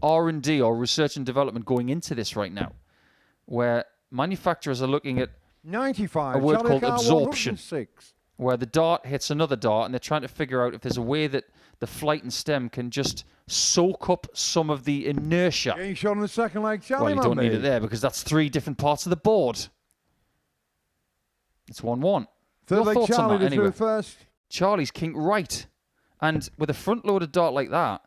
R&D or research and development going into this right now, where manufacturers are looking at 95, a word Charlie called Car absorption, 106. where the dart hits another dart, and they're trying to figure out if there's a way that the flight and stem can just soak up some of the inertia. Getting shot on the second leg, Charlie Well, you don't Manby. need it there because that's 3 different parts of the board. It's 1-1. Third Your leg, thoughts on Charlie that to anyway? first. Charlie's king right. And with a front-loaded dart like that,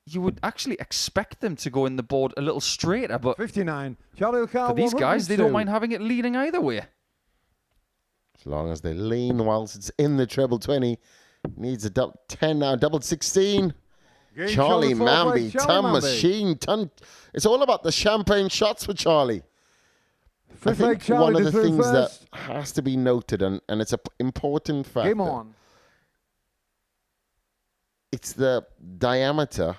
you would actually expect them to go in the board a little straighter, but 59, Charlie Car for these guys, they don't mind having it leaning either way. As long as they lean whilst it's in the treble 20. Needs a 10 now, double 16. Charlie Manby, ton machine, ton. It's all about the champagne shots for Charlie. I think one of the things that has to be noted, and it's an important factor. Game on. It's the diameter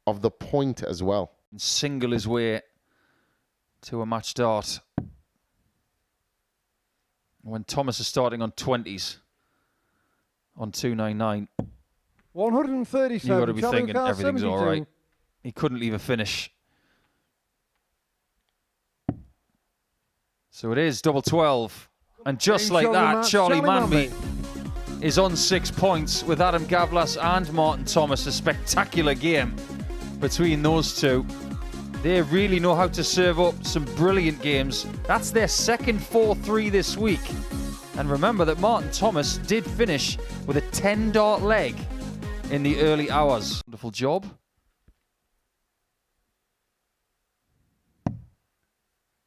of the point as well. Single his way to a match dart. When Thomas is starting on 20s, on 299, 137. you've got to be Charlie thinking Car everything's 72. all right. He couldn't leave a finish. So it is double 12. And just like that, Charlie Manby is on 6 points with Adam Gavlas and Martin Thomas. A spectacular game between those two. They really know how to serve up some brilliant games. That's their second 4-3 this week. And remember that Martin Thomas did finish with a 10-dart leg in the early hours. Wonderful job.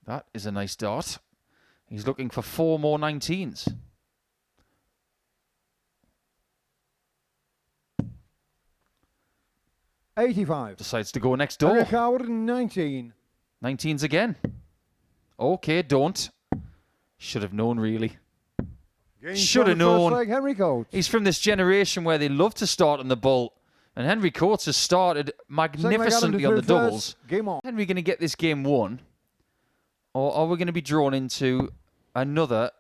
That is a nice dart. He's looking for 4 more 19s. $85. Decides to go next door. Car 19. 19s again. Okay, don't. Should have known, really. Should have known. Leg, Henry Coates. He's from this generation where they love to start on the bull. And Henry Coates has started magnificently on the doubles. Game on. Henry going to get this game won? Or are we going to be drawn into another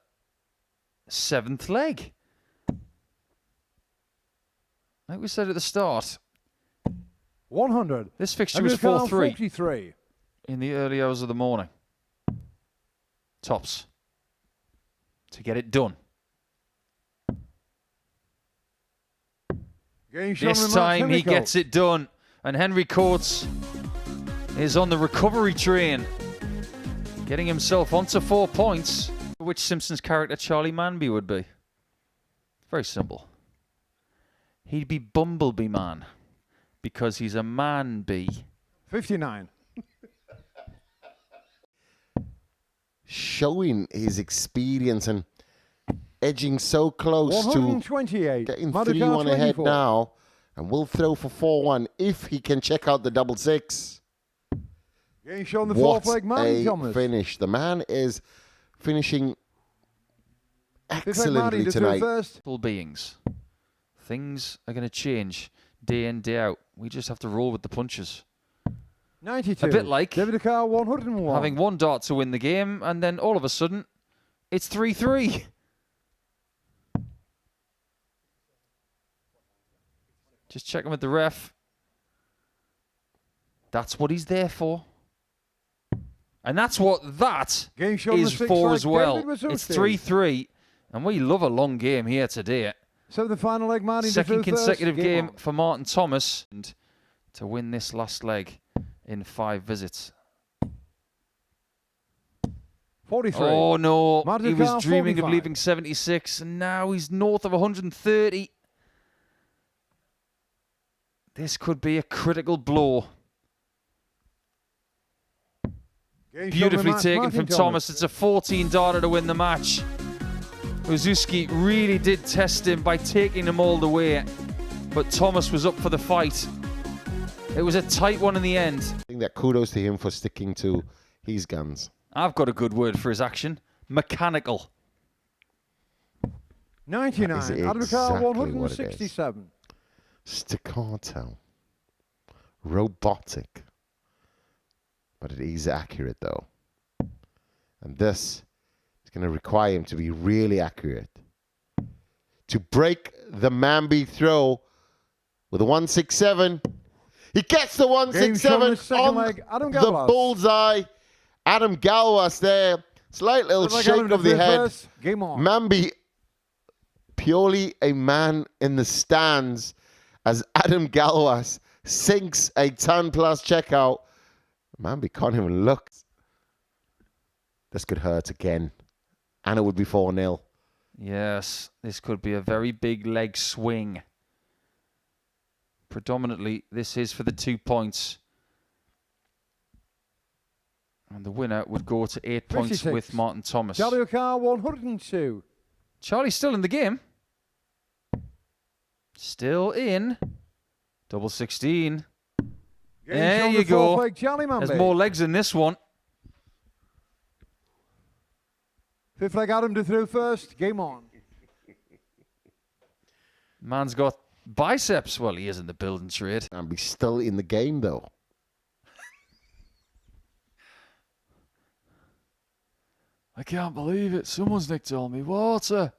7th leg? Like we said at the start, 100. this fixture was 4-3 43. in the early hours of the morning. Tops. To get it done. This time he gets it done. And Henry Coates is on the recovery train, getting himself onto 4 points. Which Simpsons character Charlie Manby would be? Very simple. He'd be Bumblebee Man, because he's a man-bee. 59. Showing his experience and edging so close to 128. getting 3-1 ahead now. And will throw for 4-1 if he can check out the double 6. Getting shown the What 4th leg, Martin a Thomas. finish. The man is finishing excellently tonight. Full beings. Things are going to change day in, day out. We just have to roll with the punches. 92. A bit like David Car 101. having 1 dart to win the game, and then all of a sudden, it's 3-3. Just checking with the ref. That's what he's there for. And that's what that is for as well. It's 3-3, and we love a long game here today. So the final leg, Martin. Second consecutive game for Martin Thomas and to win this last leg in 5 visits. 43. Oh no, he was Car, dreaming 45. of leaving 76, and now he's north of 130. This could be a critical blow. Beautifully taken from Thomas. It's a 14-darter to win the match. Wawrzewski really did test him by taking him all the way, but Thomas was up for the fight. It was a tight one in the end. I think that kudos to him for sticking to his guns. I've got a good word for his action. Mechanical. 99. Adam Car 167. Staccato. Robotic. But it is accurate, though. And this is going to require him to be really accurate. To break the Manby throw with a 167. He gets the 167 on the bullseye. Adam Gavlas there. Slight little shake of the head. Game on. Manby, purely a man in the stands as Adam Gavlas sinks a 10+ checkout. Manby can't even look. This could hurt again. And it would be 4-0. Yes, this could be a very big leg swing. Predominantly, this is for the 2 points. And the winner would go to 8 points with Martin Thomas. Charlie O'Carr, 102. Charlie's still in the game. Still in. Double 16. There you go. There's more legs in this one. Fifth leg Adam to through first. Game on. Man's got biceps. Well, he is in the building trade. And he's still in the game, though. I can't believe it. Someone's nicked all me water.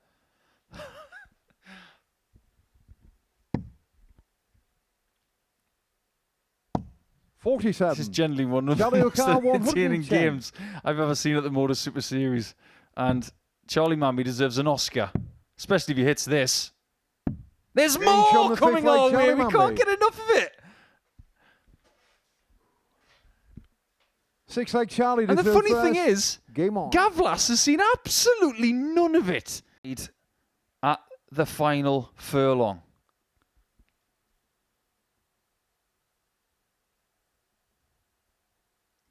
47. This is generally one of the most entertaining games I've ever seen at the MODUS Super Series. And Charlie Manby deserves an Oscar, especially if he hits this. There's more coming our way. We can't get enough of it. Six leg Charlie. And the funny thing is, game on. Gavlas has seen absolutely none of it at the final furlong.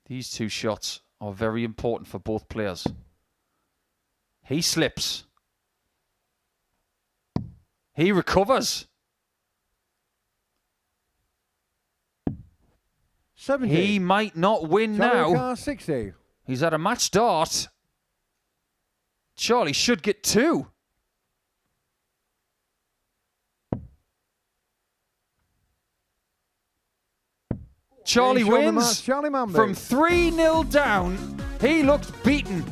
These two shots are very important for both players. He slips. He recovers. 70. He might not win now. 60. He's at a match start. Charlie should get 2. Charlie wins from 3-0 down. He looked beaten,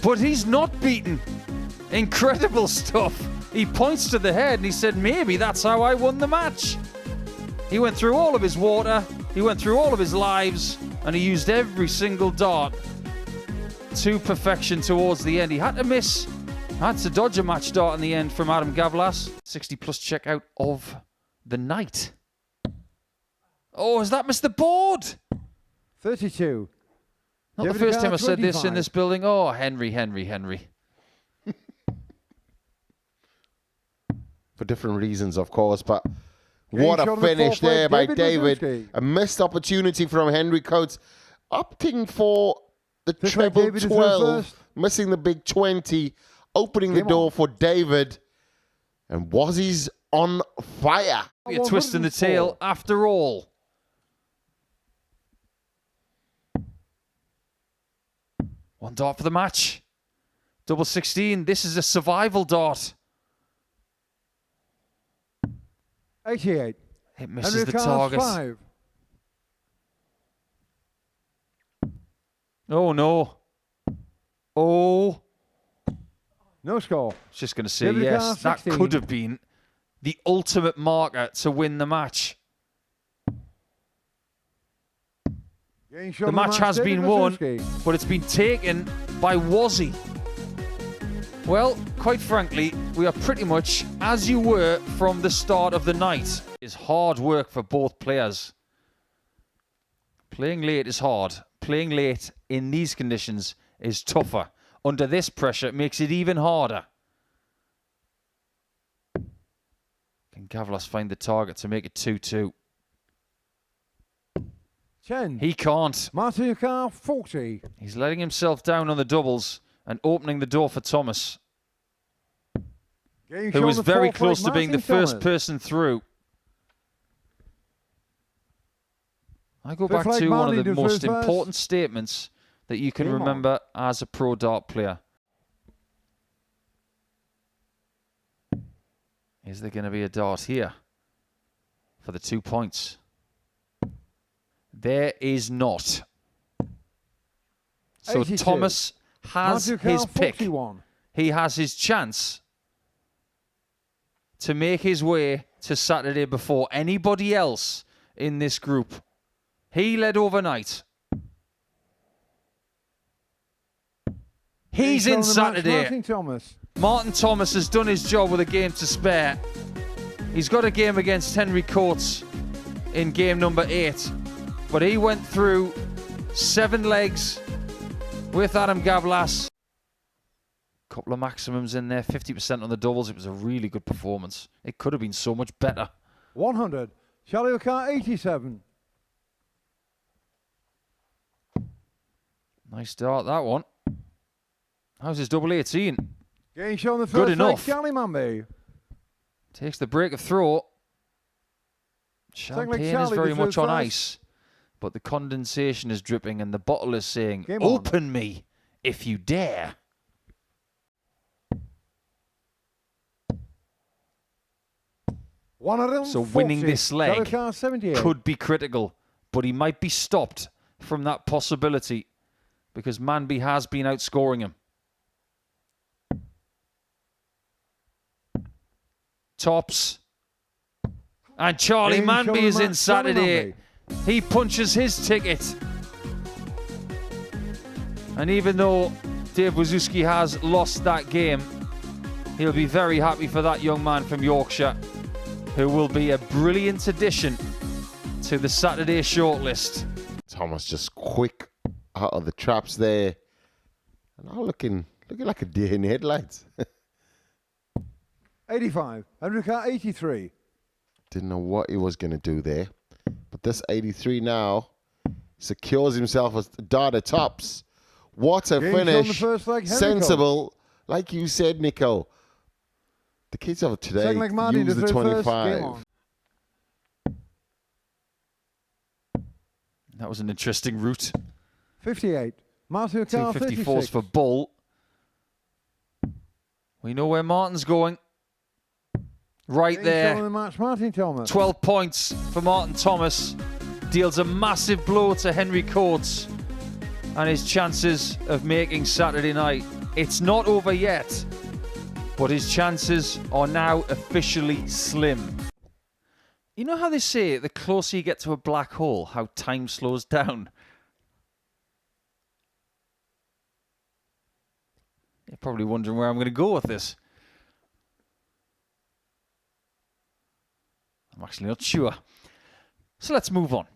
but he's not beaten. Incredible stuff. He points to the head and he said, maybe that's how I won the match. He went through all of his water, he went through all of his lives, and he used every single dart to perfection towards the end. He had to miss, had to dodge a match start in the end from Adam Gavlas. 60+ checkout of the night. Oh, has that missed the board? 32. Not the first time I said this in this building. Oh, Henry. For different reasons, of course, but what a finish there by David. A missed opportunity from Henry Coates. Opting for the treble 12, missing the big 20, opening the door for David. And Wazzie's on fire. A twist in the tail after all. One dart for the match. Double 16. This is a survival dart. 88. It misses the target. 5. Oh, no. Oh. No score. I was just going to say, yes, that could have been the ultimate marker to win the match. The match has been won, but it's been taken by Wawrzy. Well, quite frankly, we are pretty much as you were from the start of the night. It's hard work for both players. Playing late is hard. Playing late in these conditions is tougher. Under this pressure, it makes it even harder. Can Gavlas find the target to make it 2-2? 10. He can't. Martin O'Carr, 40. He's letting himself down on the doubles and opening the door for Thomas, who was very close to being the first person through. I go back to one of the most important statements that you can remember as a pro dart player. Is there going to be a dart here for the 2 points? There is not. So 82. Thomas has his pick. 41. He has his chance to make his way to Saturday before anybody else in this group. He led overnight. He's in Saturday. Martin Thomas has done his job with a game to spare. He's got a game against Henry Coates in game number 8. But he went through 7 legs with Adam Gavlas. Couple of maximums in there, 50% on the doubles. It was a really good performance. It could have been so much better. 100. Charlie O'Carr, 87. Nice start, that one. How's his double 18? Game show on the first Good leg, enough. Charlie Manby. Takes the break of throw. Champagne is very much on ice, but the condensation is dripping and the bottle is saying, open me if you dare. So winning this leg could be critical, but he might be stopped from that possibility because Manby has been outscoring him. Tops. And Charlie Manby is in Saturday. He punches his ticket. And even though Dave Wawrzewski has lost that game, he'll be very happy for that young man from Yorkshire, who will be a brilliant addition to the Saturday shortlist. Thomas just quick out of the traps there. And now looking like a deer in the headlights. 85. Enrica, 83. Didn't know what he was going to do there. But this 83 now secures himself as Dada tops. What a finish. Sensible. Like you said, Nico. The kids of today use the 25. That was an interesting route. 58. Martin O'Carr, 254s for Bull. We know where Martin's going. Right there. 12 points for Martin Thomas. Deals a massive blow to Henry Coates and his chances of making Saturday night. It's not over yet, but his chances are now officially slim. You know how they say the closer you get to a black hole, how time slows down? You're probably wondering where I'm going to go with this. I'm actually not sure. So let's move on.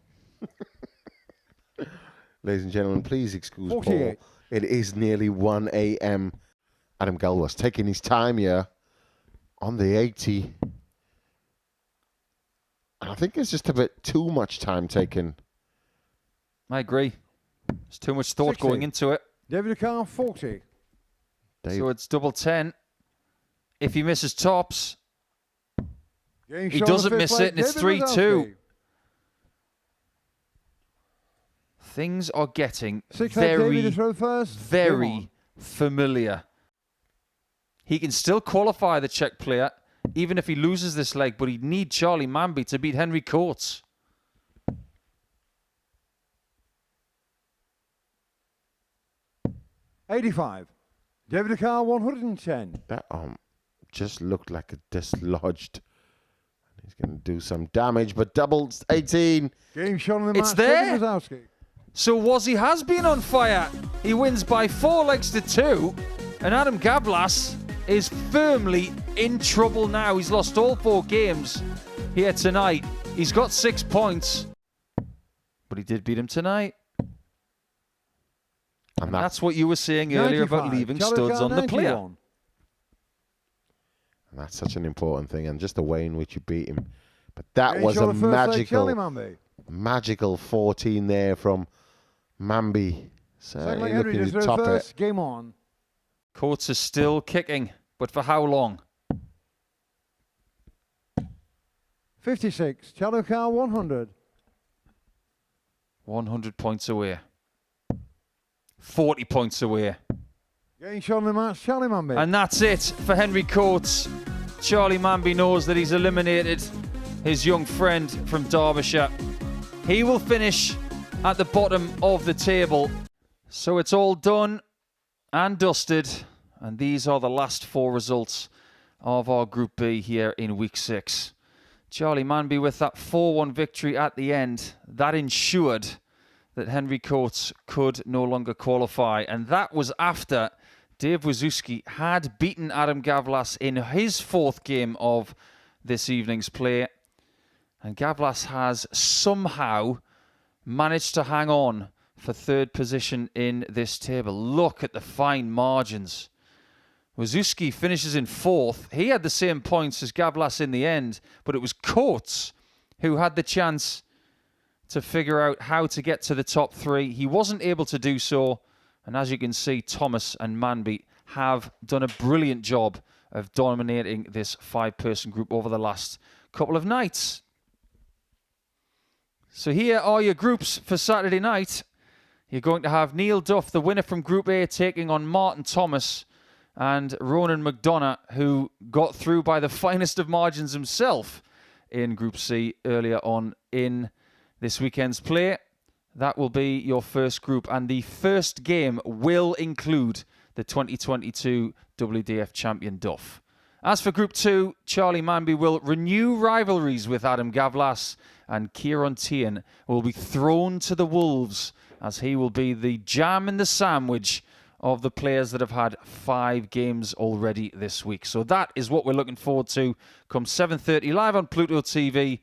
Ladies and gentlemen, please excuse Paul. It is nearly 1 a.m. Adam Gavlas taking his time here on the 80. And I think it's just a bit too much time taken. I agree. There's too much thought 60. going into it. David O'Carr, 40. So it's double 10. If he misses tops, he doesn't miss it, and it's 3-2. Things are getting very familiar. He can still qualify the Czech player, even if he loses this leg, but he'd need Charlie Manby to beat Henry Coates. $85. David O'Carr, 110. That just looked like a dislodged. He's going to do some damage, but doubles 18. Game shot on the it's there. So Wazzy has been on fire. He wins by 4 legs to 2. And Adam Gavlas is firmly in trouble now. He's lost all 4 games here tonight. He's got 6 points. But he did beat him tonight. And that's what you were saying earlier about leaving studs on the player. And that's such an important thing, and just the way in which you beat him. But that was a magical 14 there from Manby. Certainly looking to top it. Game on. Coates is still kicking, but for how long? 56. Charlie O'Carr, 100. 100 points away. 40 points away. Getting shot in the match, Charlie Manby. And that's it for Henry Coates. Charlie Manby knows that he's eliminated his young friend from Derbyshire. He will finish at the bottom of the table. So it's all done and dusted. And these are the last 4 results of our Group B here in Week 6. Charlie Manby with that 4-1 victory at the end. That ensured that Henry Coates could no longer qualify. And that was after Dave Wawrzewski had beaten Adam Gavlas in his 4th game of this evening's play. And Gavlas has somehow managed to hang on for 3rd position in this table. Look at the fine margins. Wawrzewski finishes in 4th. He had the same points as Gavlas in the end, but it was Coates who had the chance to figure out how to get to the top 3. He wasn't able to do so. And as you can see, Thomas and Manby have done a brilliant job of dominating this 5-person group over the last couple of nights. So here are your groups for Saturday night. You're going to have Neil Duff, the winner from Group A, taking on Martin Thomas, and Ronan McDonough, who got through by the finest of margins himself in Group C earlier on in this weekend's play. That will be your first group, and the first game will include the 2022 WDF champion Duff. As for Group 2, Charlie Manby will renew rivalries with Adam Gavlas, and Kieran Tian will be thrown to the wolves, as he will be the jam in the sandwich of the players that have had 5 games already this week. So that is what we're looking forward to come 7:30 live on Pluto TV.